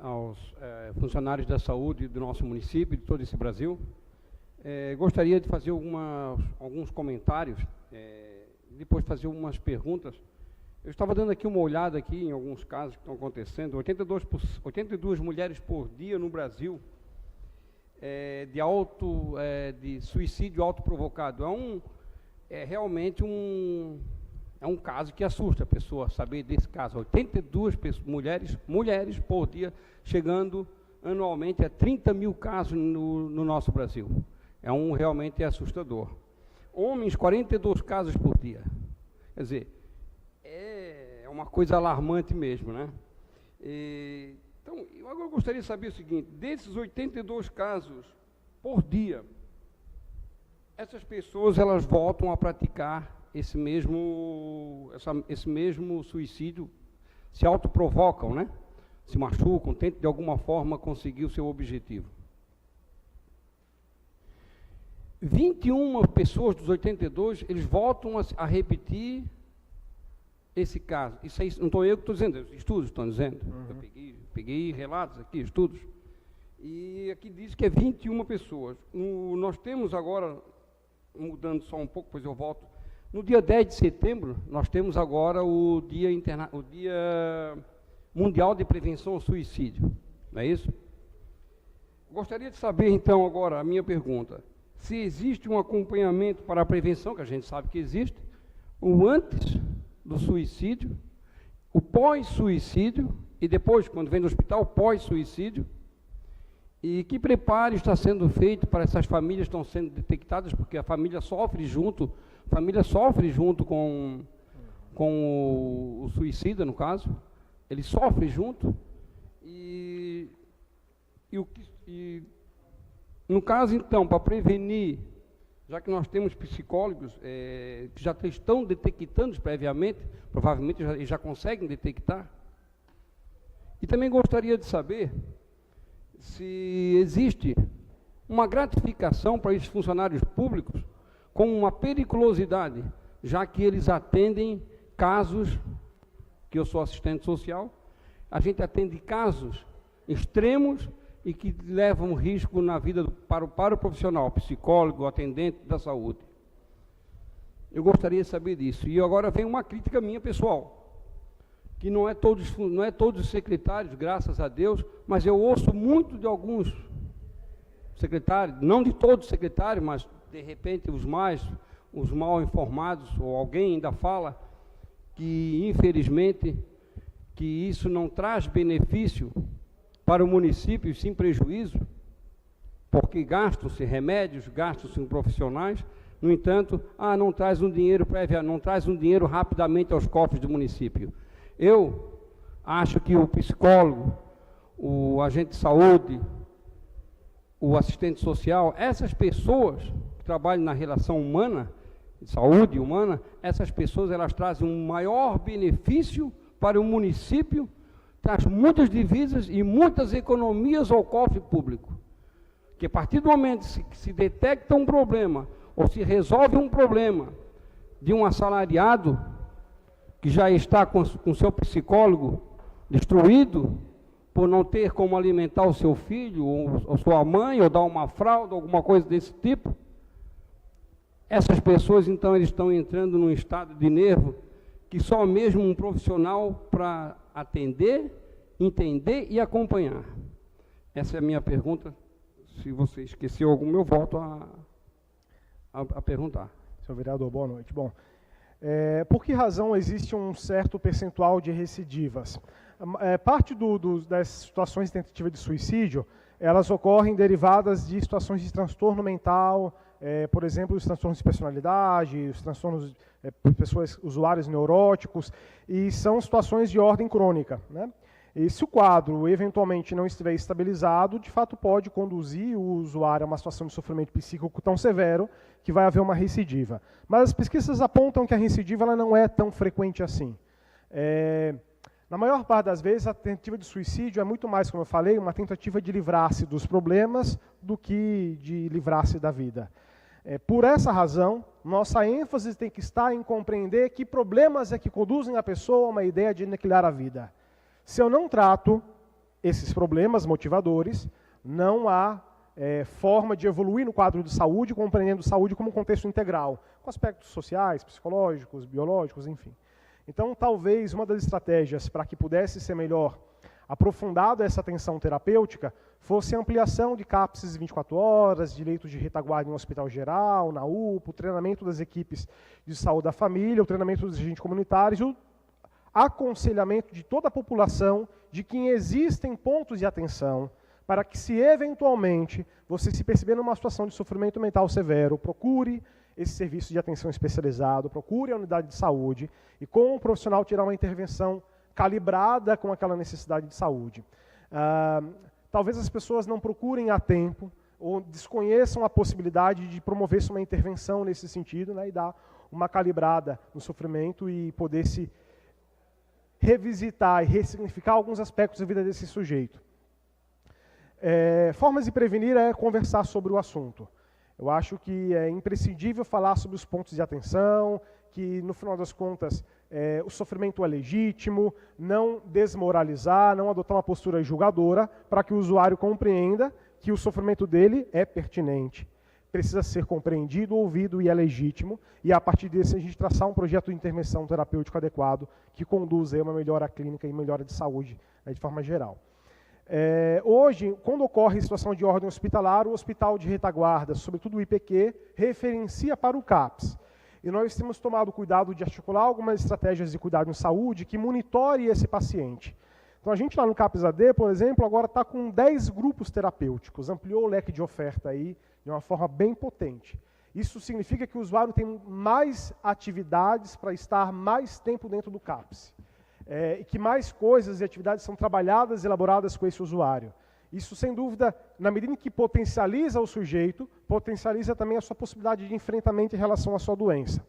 aos funcionários da saúde do nosso município, de todo esse Brasil. Gostaria de fazer alguns comentários, depois fazer umas perguntas. Eu estava dando aqui uma olhada aqui em alguns casos que estão acontecendo. 82 mulheres por dia no Brasil de suicídio autoprovocado. É realmente um caso que assusta a pessoa saber desse caso. 82 mulheres por dia, chegando anualmente a 30 mil casos no nosso Brasil. Realmente assustador. Homens, 42 casos por dia. Quer dizer, é uma coisa alarmante mesmo, né? Então, eu gostaria de saber o seguinte: desses 82 casos por dia, essas pessoas elas voltam a praticar esse mesmo suicídio, se autoprovocam, né? Se machucam, tentam de alguma forma conseguir o seu objetivo. 21 pessoas dos 82, eles voltam a repetir esse caso. Isso aí não estou eu que estou dizendo, os estudos estão dizendo. Eu peguei relatos aqui, estudos. E aqui diz que é 21 pessoas. Nós temos agora, mudando só um pouco, depois eu volto. No dia 10 de setembro, nós temos agora o Dia Mundial de Prevenção ao Suicídio. Não é isso? Gostaria de saber, então, agora, a minha pergunta. Se existe um acompanhamento para a prevenção, que a gente sabe que existe, o antes do suicídio, o pós-suicídio, e depois, quando vem do hospital, pós-suicídio, e que preparo está sendo feito para essas famílias que estão sendo detectadas, porque a família sofre junto com o suicida, no caso, ele sofre junto, no caso, então, para prevenir, já que nós temos psicólogos que já estão detectando previamente, provavelmente já conseguem detectar, e também gostaria de saber se existe uma gratificação para esses funcionários públicos com uma periculosidade, já que eles atendem casos, que eu sou assistente social, a gente atende casos extremos e que levam risco na vida para o profissional, psicólogo, atendente da saúde. Eu gostaria de saber disso. E agora vem uma crítica minha pessoal, que não é todos os secretários, graças a Deus, mas eu ouço muito de alguns secretários, não de todos os secretários, mas de repente os mal informados, ou alguém ainda fala que, infelizmente, que isso não traz benefício para o município, sim prejuízo, porque gastam-se remédios, gastam-se profissionais. No entanto, não traz um dinheiro prévio, não traz um dinheiro rapidamente aos cofres do município. Eu acho que o psicólogo, o agente de saúde, o assistente social, essas pessoas que trabalham na relação humana, saúde humana, essas pessoas elas trazem um maior benefício para o município, traz muitas divisas e muitas economias ao cofre público. Que a partir do momento que se detecta um problema, ou se resolve um problema de um assalariado que já está com seu psicólogo destruído, por não ter como alimentar o seu filho, ou sua mãe, ou dar uma fralda, alguma coisa desse tipo, essas pessoas, então, eles estão entrando num estado de nervo que só mesmo um profissional para atender, entender e acompanhar. Essa é a minha pergunta. Se você esqueceu algum, eu volto a perguntar. Senhor vereador, boa noite. Bom, por que razão existe um certo percentual de recidivas? Parte das situações de tentativa de suicídio, elas ocorrem derivadas de situações de transtorno mental, por exemplo, os transtornos de personalidade, os transtornos por pessoas, usuários neuróticos, e são situações de ordem crônica, né? E se o quadro eventualmente não estiver estabilizado, de fato pode conduzir o usuário a uma situação de sofrimento psíquico tão severo que vai haver uma recidiva. Mas as pesquisas apontam que a recidiva ela não é tão frequente assim. Na maior parte das vezes, a tentativa de suicídio é muito mais, como eu falei, uma tentativa de livrar-se dos problemas do que de livrar-se da vida. Por essa razão, nossa ênfase tem que estar em compreender que problemas é que conduzem a pessoa a uma ideia de aniquilar a vida. Se eu não trato esses problemas motivadores, não há forma de evoluir no quadro de saúde, compreendendo saúde como um contexto integral, com aspectos sociais, psicológicos, biológicos, enfim. Então, talvez uma das estratégias para que pudesse ser melhor aprofundada essa atenção terapêutica fosse a ampliação de CAPS 24 horas, de leitos de retaguarda em um hospital geral, na UPA, o treinamento das equipes de saúde da família, o treinamento dos agentes comunitários, o aconselhamento de toda a população de que existem pontos de atenção para que, se eventualmente você se perceber numa situação de sofrimento mental severo, procure esse serviço de atenção especializado, procure a unidade de saúde e, com o profissional, tirar uma intervenção calibrada com aquela necessidade de saúde. Talvez as pessoas não procurem a tempo ou desconheçam a possibilidade de promover uma intervenção nesse sentido, né, e dar uma calibrada no sofrimento e poder se revisitar e ressignificar alguns aspectos da vida desse sujeito. Formas de prevenir é conversar sobre o assunto. Eu acho que é imprescindível falar sobre os pontos de atenção, que, no final das contas, o sofrimento é legítimo, não desmoralizar, não adotar uma postura julgadora, para que o usuário compreenda que o sofrimento dele é pertinente, precisa ser compreendido, ouvido e é legítimo, e a partir desse a gente traçar um projeto de intervenção terapêutico adequado que conduza a uma melhora clínica e melhora de saúde, né, de forma geral. Hoje, quando ocorre situação de ordem hospitalar, o hospital de retaguarda, sobretudo o IPQ, referencia para o CAPS. E nós temos tomado cuidado de articular algumas estratégias de cuidado em saúde que monitore esse paciente. Então, a gente lá no CAPS-AD, por exemplo, agora está com 10 grupos terapêuticos, ampliou o leque de oferta aí de uma forma bem potente. Isso significa que o usuário tem mais atividades para estar mais tempo dentro do CAPS. E que mais coisas e atividades são trabalhadas e elaboradas com esse usuário. Isso, sem dúvida, na medida em que potencializa o sujeito, potencializa também a sua possibilidade de enfrentamento em relação à sua doença.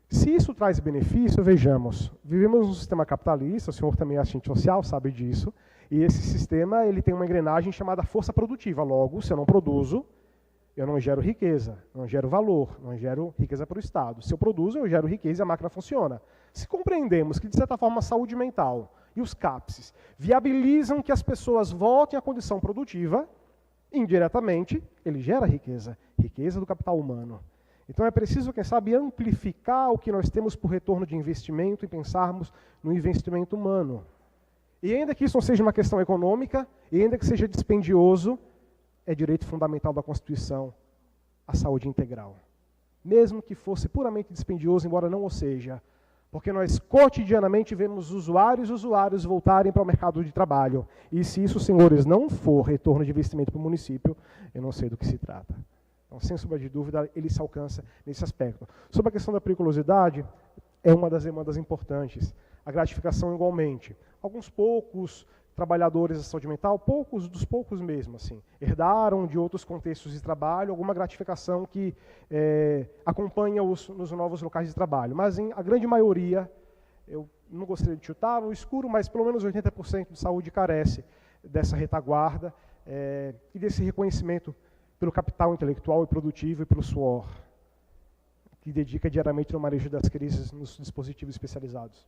Se isso traz benefício, vejamos, vivemos num sistema capitalista, o senhor também é assistente social, sabe disso, e esse sistema ele tem uma engrenagem chamada força produtiva. Logo, se eu não produzo, eu não gero riqueza, não gero valor, não gero riqueza para o Estado. Se eu produzo, eu gero riqueza e a máquina funciona. Se compreendemos que, de certa forma, a saúde mental e os CAPS viabilizam que as pessoas voltem à condição produtiva, indiretamente, ele gera riqueza, riqueza do capital humano. Então é preciso, quem sabe, amplificar o que nós temos por retorno de investimento e pensarmos no investimento humano. E ainda que isso não seja uma questão econômica, e ainda que seja dispendioso, é direito fundamental da Constituição a saúde integral. Mesmo que fosse puramente dispendioso, embora não o seja, porque nós cotidianamente vemos usuários voltarem para o mercado de trabalho. E se isso, senhores, não for retorno de investimento para o município, eu não sei do que se trata. Então, sem sombra de dúvida, ele se alcança nesse aspecto. Sobre a questão da periculosidade, é uma das demandas importantes. A gratificação igualmente. Alguns poucos trabalhadores da saúde mental, dos poucos mesmo, assim, herdaram de outros contextos de trabalho alguma gratificação que acompanha-os nos novos locais de trabalho. Mas a grande maioria, eu não gostaria de chutar no escuro, mas pelo menos 80% de saúde carece dessa retaguarda e desse reconhecimento pelo capital intelectual e produtivo e pelo suor, que dedica diariamente no manejo das crises nos dispositivos especializados.